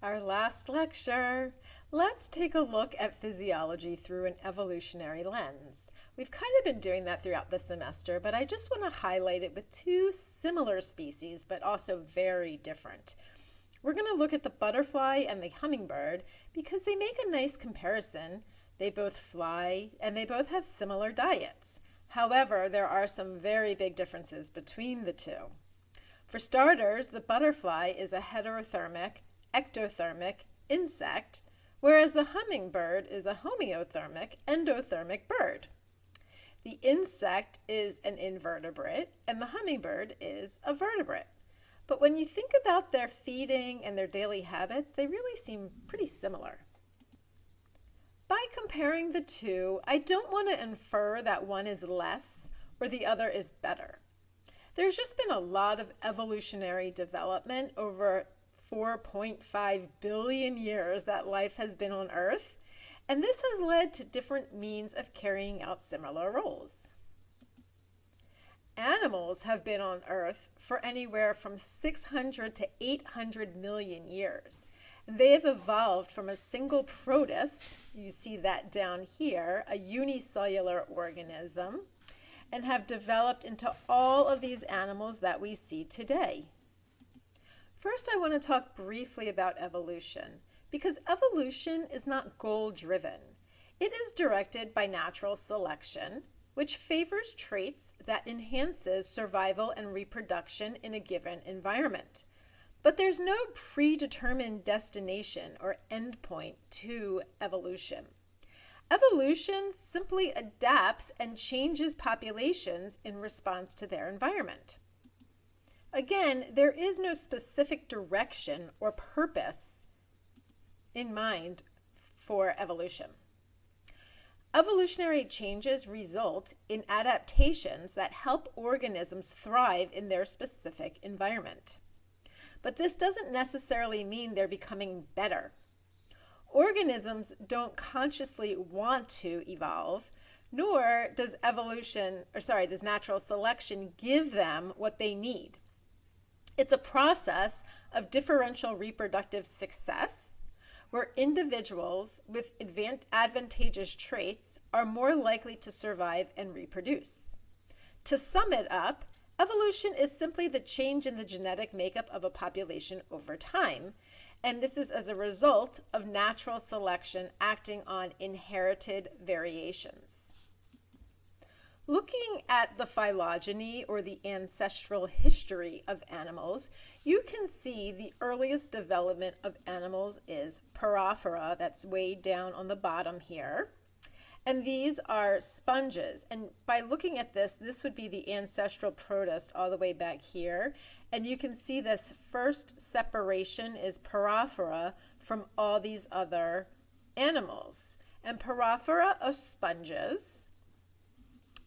Our last lecture. Let's take a look at physiology through an evolutionary lens. We've kind of been doing that throughout the semester, but I just want to highlight it with two similar species, but also very different. We're going to look at the butterfly and the hummingbird because they make a nice comparison. They both fly and they both have similar diets. However, there are some very big differences between the two. For starters, the butterfly is a heterothermic, ectothermic insect, whereas the hummingbird is a homeothermic, endothermic bird. The insect is an invertebrate, and the hummingbird is a vertebrate. But when you think about their feeding and their daily habits, they really seem pretty similar. By comparing the two, I don't want to infer that one is less or the other is better. There's just been a lot of evolutionary development over 4.5 billion years that life has been on Earth, and this has led to different means of carrying out similar roles. Animals have been on Earth for anywhere from 600 to 800 million years. They have evolved from a single protist, you see that down here, a unicellular organism, and have developed into all of these animals that we see today. First, I want to talk briefly about evolution, because evolution is not goal-driven. It is directed by natural selection, which favors traits that enhances survival and reproduction in a given environment. But there's no predetermined destination or endpoint to evolution. Evolution simply adapts and changes populations in response to their environment. Again, there is no specific direction or purpose in mind for evolution. Evolutionary changes result in adaptations that help organisms thrive in their specific environment. But this doesn't necessarily mean they're becoming better. Organisms don't consciously want to evolve, nor does natural selection give them what they need. It's a process of differential reproductive success, where individuals with advantageous traits are more likely to survive and reproduce. To sum it up, evolution is simply the change in the genetic makeup of a population over time, and this is as a result of natural selection acting on inherited variations. Looking at the phylogeny, or the ancestral history of animals, you can see the earliest development of animals is Porifera, that's way down on the bottom here. And these are sponges. And by looking at this, this would be the ancestral protist all the way back here. And you can see this first separation is Porifera from all these other animals. And Porifera are sponges.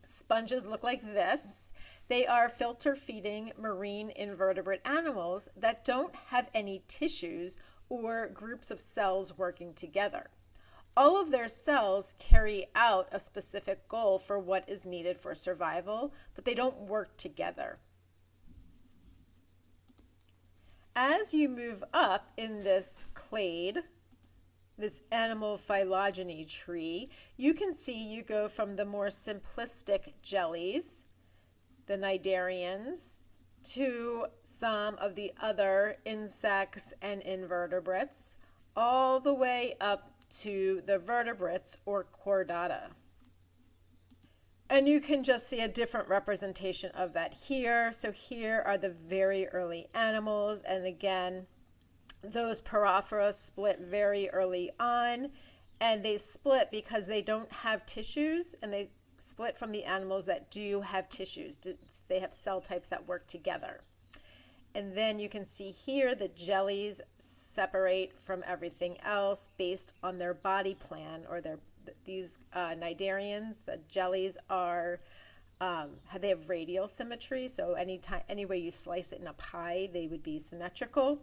Sponges look like this. They are filter-feeding marine invertebrate animals that don't have any tissues or groups of cells working together. All of their cells carry out a specific goal for what is needed for survival, but they don't work together. As you move up in this clade, this animal phylogeny tree, you can see you go from the more simplistic jellies, the cnidarians, to some of the other insects and invertebrates, all the way up to the vertebrates or chordata. And you can just see a different representation of that here. So here are the very early animals, and again, those Porifera split very early on, and they split because they don't have tissues, and they split from the animals that do have tissues. They have cell types that work together. And then you can see here the jellies separate from everything else based on their body plan, or these cnidarians. The jellies are they have radial symmetry, so any way you slice it in a pie, they would be symmetrical.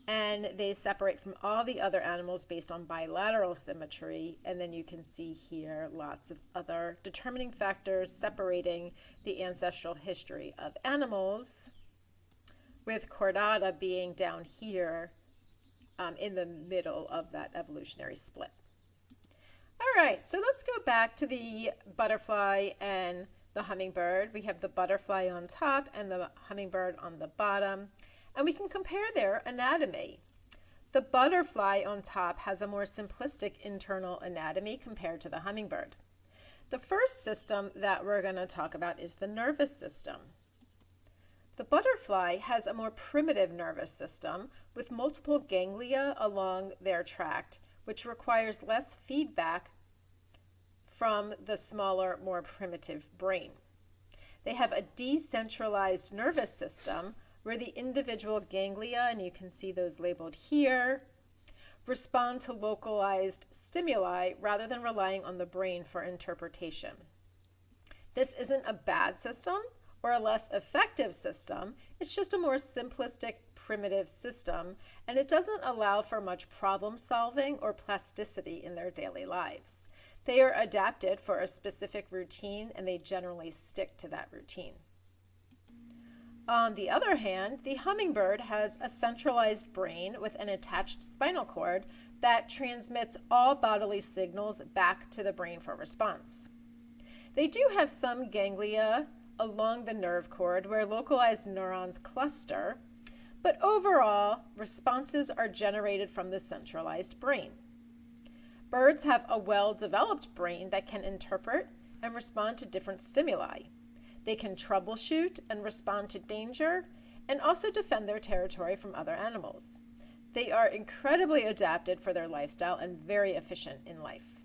And they separate from all the other animals based on bilateral symmetry. And then you can see here lots of other determining factors separating the ancestral history of animals, with chordata being down here in the middle of that evolutionary split. All right, so let's go back to the butterfly and the hummingbird. We have the butterfly on top and the hummingbird on the bottom, and we can compare their anatomy. The butterfly on top has a more simplistic internal anatomy compared to the hummingbird. The first system that we're going to talk about is the nervous system. The butterfly has a more primitive nervous system with multiple ganglia along their tract, which requires less feedback from the smaller, more primitive brain. They have a decentralized nervous system where the individual ganglia, and you can see those labeled here, respond to localized stimuli rather than relying on the brain for interpretation. This isn't a bad system or a less effective system, it's just a more simplistic, primitive system, and it doesn't allow for much problem solving or plasticity in their daily lives. They are adapted for a specific routine and they generally stick to that routine. On the other hand, the hummingbird has a centralized brain with an attached spinal cord that transmits all bodily signals back to the brain for response. They do have some ganglia along the nerve cord where localized neurons cluster, but overall, responses are generated from the centralized brain. Birds have a well-developed brain that can interpret and respond to different stimuli. They can troubleshoot and respond to danger and also defend their territory from other animals. They are incredibly adapted for their lifestyle and very efficient in life.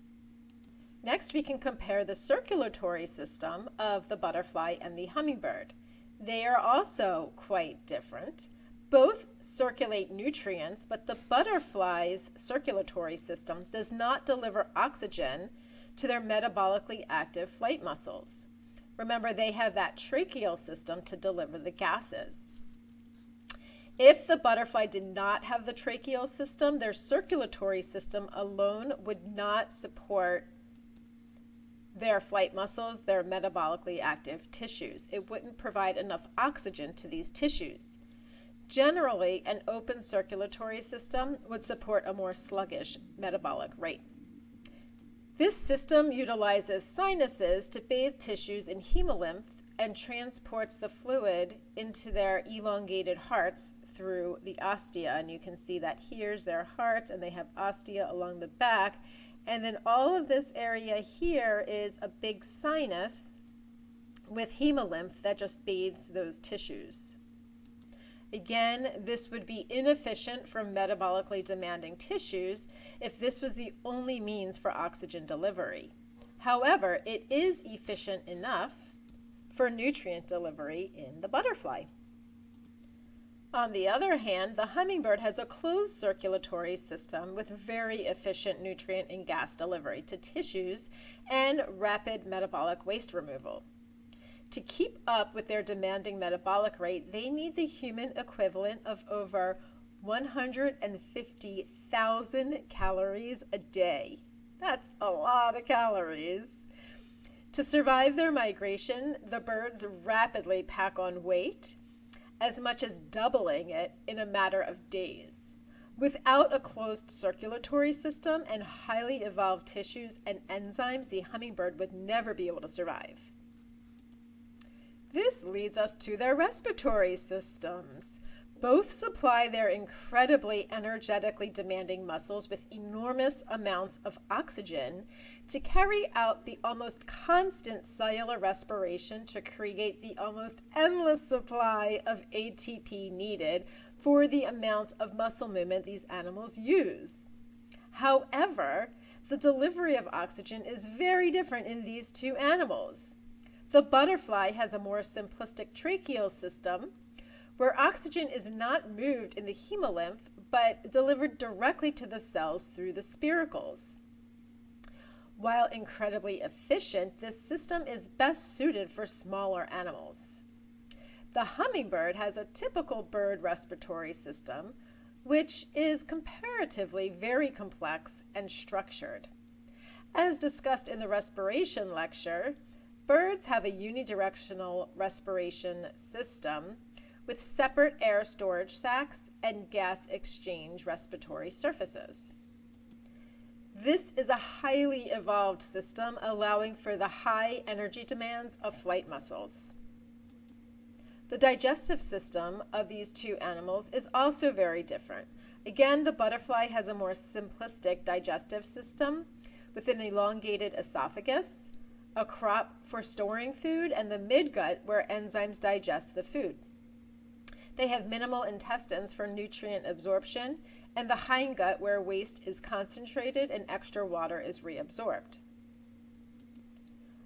Next, we can compare the circulatory system of the butterfly and the hummingbird. They are also quite different. Both circulate nutrients, but the butterfly's circulatory system does not deliver oxygen to their metabolically active flight muscles. Remember, they have that tracheal system to deliver the gases. If the butterfly did not have the tracheal system, their circulatory system alone would not support their flight muscles, their metabolically active tissues. It wouldn't provide enough oxygen to these tissues. Generally, an open circulatory system would support a more sluggish metabolic rate. This system utilizes sinuses to bathe tissues in hemolymph and transports the fluid into their elongated hearts through the ostia. And you can see that here's their heart, and they have ostia along the back. And then all of this area here is a big sinus with hemolymph that just bathes those tissues. Again, this would be inefficient for metabolically demanding tissues if this was the only means for oxygen delivery. However, it is efficient enough for nutrient delivery in the butterfly. On the other hand, the hummingbird has a closed circulatory system with very efficient nutrient and gas delivery to tissues and rapid metabolic waste removal. To keep up with their demanding metabolic rate, they need the human equivalent of over 150,000 calories a day. That's a lot of calories. To survive their migration, the birds rapidly pack on weight, as much as doubling it in a matter of days. Without a closed circulatory system and highly evolved tissues and enzymes, the hummingbird would never be able to survive. This leads us to their respiratory systems. Both supply their incredibly energetically demanding muscles with enormous amounts of oxygen to carry out the almost constant cellular respiration to create the almost endless supply of ATP needed for the amount of muscle movement these animals use. However, the delivery of oxygen is very different in these two animals. The butterfly has a more simplistic tracheal system where oxygen is not moved in the hemolymph but delivered directly to the cells through the spiracles. While incredibly efficient, this system is best suited for smaller animals. The hummingbird has a typical bird respiratory system, which is comparatively very complex and structured. As discussed in the respiration lecture, birds have a unidirectional respiration system with separate air storage sacs and gas exchange respiratory surfaces. This is a highly evolved system allowing for the high energy demands of flight muscles. The digestive system of these two animals is also very different. Again, the butterfly has a more simplistic digestive system with an elongated esophagus, a crop for storing food, and the midgut where enzymes digest the food. They have minimal intestines for nutrient absorption, and the hindgut where waste is concentrated and extra water is reabsorbed.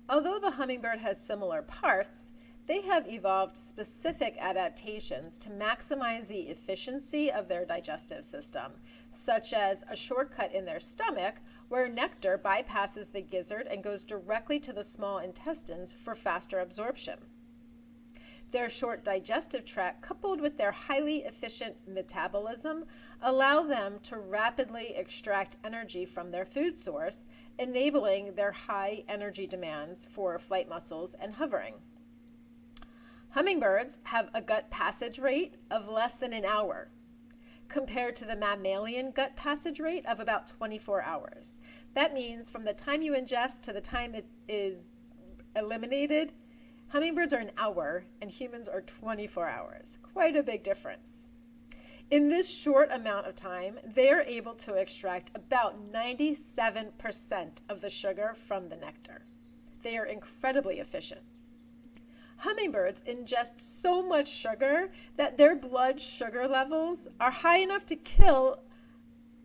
Although the hummingbird has similar parts, they have evolved specific adaptations to maximize the efficiency of their digestive system, such as a shortcut in their stomach where nectar bypasses the gizzard and goes directly to the small intestines for faster absorption. Their short digestive tract, coupled with their highly efficient metabolism, allow them to rapidly extract energy from their food source, enabling their high energy demands for flight muscles and hovering. Hummingbirds have a gut passage rate of less than an hour, compared to the mammalian gut passage rate of about 24 hours. That means from the time you ingest to the time it is eliminated, hummingbirds are an hour and humans are 24 hours. Quite a big difference. In this short amount of time, they are able to extract about 97% of the sugar from the nectar. They are incredibly efficient. Hummingbirds ingest so much sugar that their blood sugar levels are high enough to kill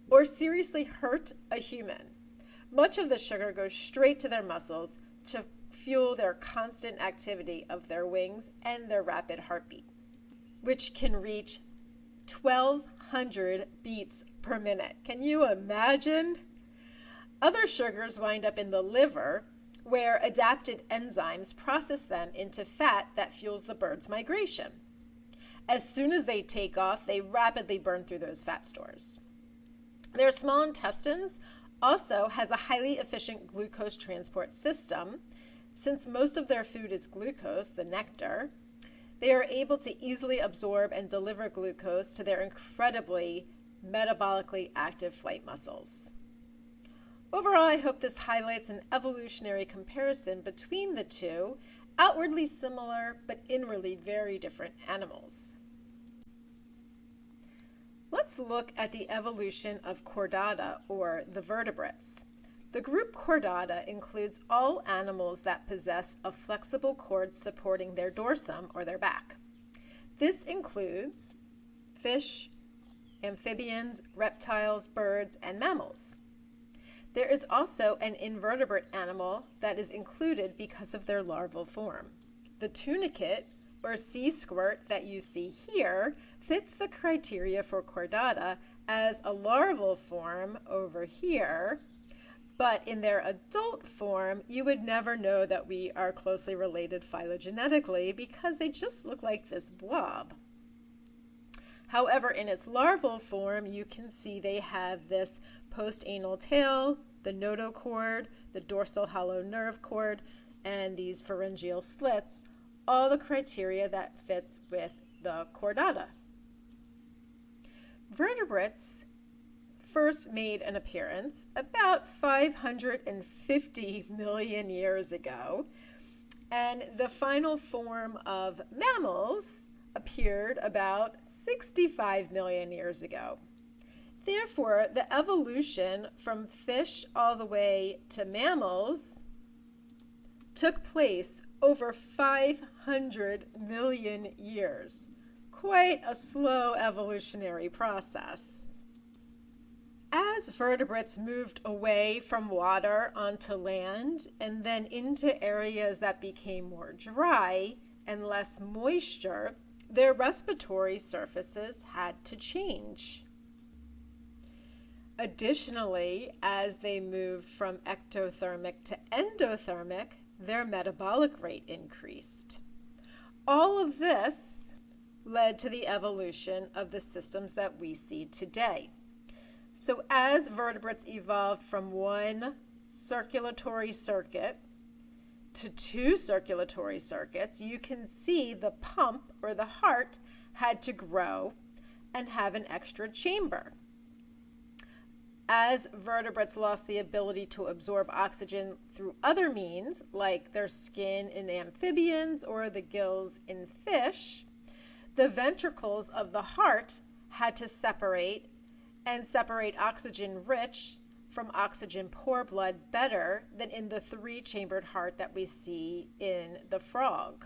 or seriously hurt a human. Much of the sugar goes straight to their muscles to fuel their constant activity of their wings and their rapid heartbeat, which can reach 1,200 beats per minute. Can you imagine? Other sugars wind up in the liver, where adapted enzymes process them into fat that fuels the bird's migration. As soon as they take off, they rapidly burn through those fat stores. Their small intestines also has a highly efficient glucose transport system. Since most of their food is glucose, the nectar, they are able to easily absorb and deliver glucose to their incredibly metabolically active flight muscles. Overall, I hope this highlights an evolutionary comparison between the two, outwardly similar but inwardly very different animals. Let's look at the evolution of chordata, or the vertebrates. The group Chordata includes all animals that possess a flexible cord supporting their dorsum, or their back. This includes fish, amphibians, reptiles, birds, and mammals. There is also an invertebrate animal that is included because of their larval form. The tunicate, or sea squirt that you see here, fits the criteria for chordata as a larval form over here, but in their adult form, you would never know that we are closely related phylogenetically because they just look like this blob. However, in its larval form, you can see they have this postanal tail, the notochord, the dorsal hollow nerve cord, and these pharyngeal slits, all the criteria that fits with the chordata. Vertebrates first made an appearance about 550 million years ago, and the final form of mammals appeared about 65 million years ago. Therefore, the evolution from fish all the way to mammals took place over 500 million years. Quite a slow evolutionary process. As vertebrates moved away from water onto land and then into areas that became more dry and less moisture, their respiratory surfaces had to change. Additionally, as they moved from ectothermic to endothermic, their metabolic rate increased. All of this led to the evolution of the systems that we see today. So as vertebrates evolved from one circulatory circuit to two circulatory circuits, you can see the pump, or the heart, had to grow and have an extra chamber. As vertebrates lost the ability to absorb oxygen through other means, like their skin in amphibians or the gills in fish, the ventricles of the heart had to separate oxygen-rich from oxygen-poor blood better than in the three-chambered heart that we see in the frog.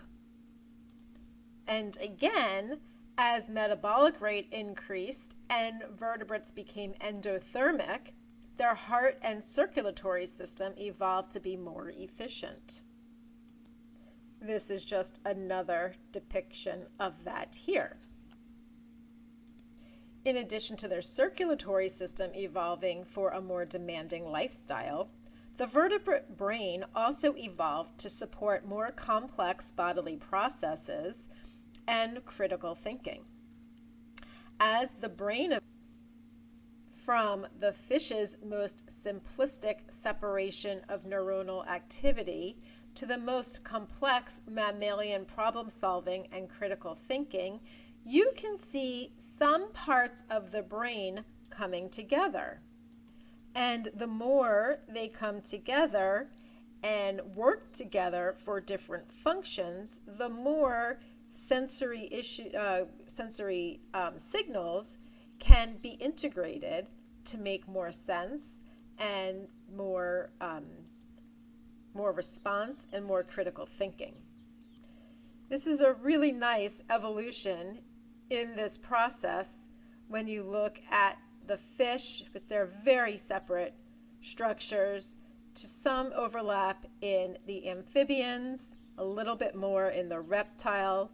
And again, as metabolic rate increased and vertebrates became endothermic, their heart and circulatory system evolved to be more efficient. This is just another depiction of that here. In addition to their circulatory system evolving for a more demanding lifestyle, the vertebrate brain also evolved to support more complex bodily processes and critical thinking. As the brain from the fish's most simplistic separation of neuronal activity to the most complex mammalian problem solving and critical thinking, you can see some parts of the brain coming together. And the more they come together and work together for different functions, the more sensory signals can be integrated to make more sense and more response and more critical thinking. This is a really nice evolution in this process when you look at the fish with their very separate structures, to some overlap in the amphibians, a little bit more in the reptile,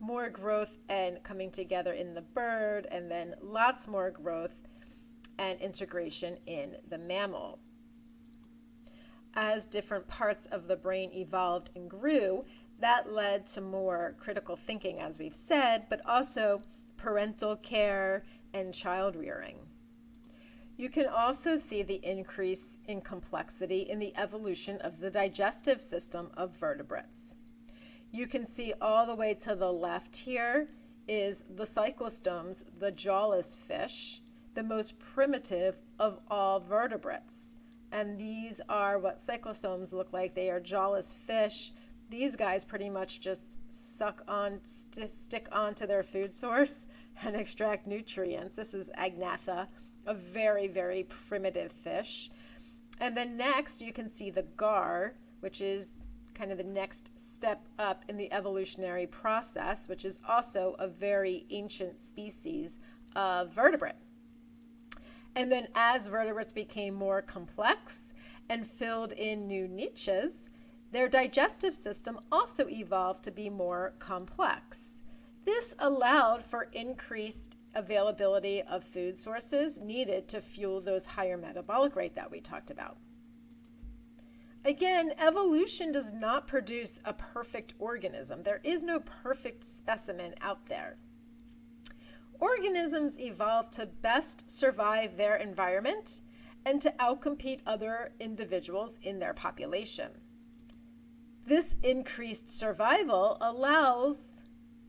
more growth and coming together in the bird, and then lots more growth and integration in the mammal. As different parts of the brain evolved and grew, that led to more critical thinking, as we've said, but also parental care and child rearing. You can also see the increase in complexity in the evolution of the digestive system of vertebrates. You can see all the way to the left here is the cyclostomes, the jawless fish, the most primitive of all vertebrates. And these are what cyclostomes look like. They are jawless fish. These guys pretty much just stick onto their food source and extract nutrients. This is Agnatha, a very, very primitive fish. And then next you can see the gar, which is kind of the next step up in the evolutionary process, which is also a very ancient species of vertebrate. And then as vertebrates became more complex and filled in new niches, their digestive system also evolved to be more complex. This allowed for increased availability of food sources needed to fuel those higher metabolic rate that we talked about. Again, evolution does not produce a perfect organism. There is no perfect specimen out there. Organisms evolve to best survive their environment and to outcompete other individuals in their population. This increased survival allows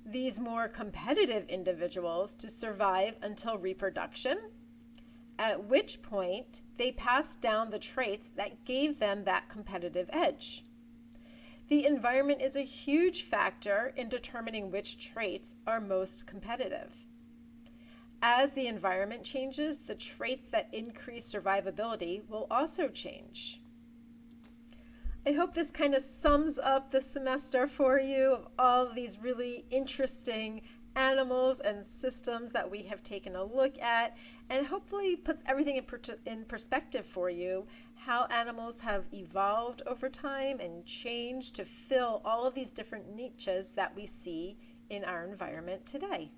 these more competitive individuals to survive until reproduction, at which point they pass down the traits that gave them that competitive edge. The environment is a huge factor in determining which traits are most competitive. As the environment changes, the traits that increase survivability will also change. I hope this kind of sums up the semester for you of all of these really interesting animals and systems that we have taken a look at, and hopefully puts everything in perspective for you, how animals have evolved over time and changed to fill all of these different niches that we see in our environment today.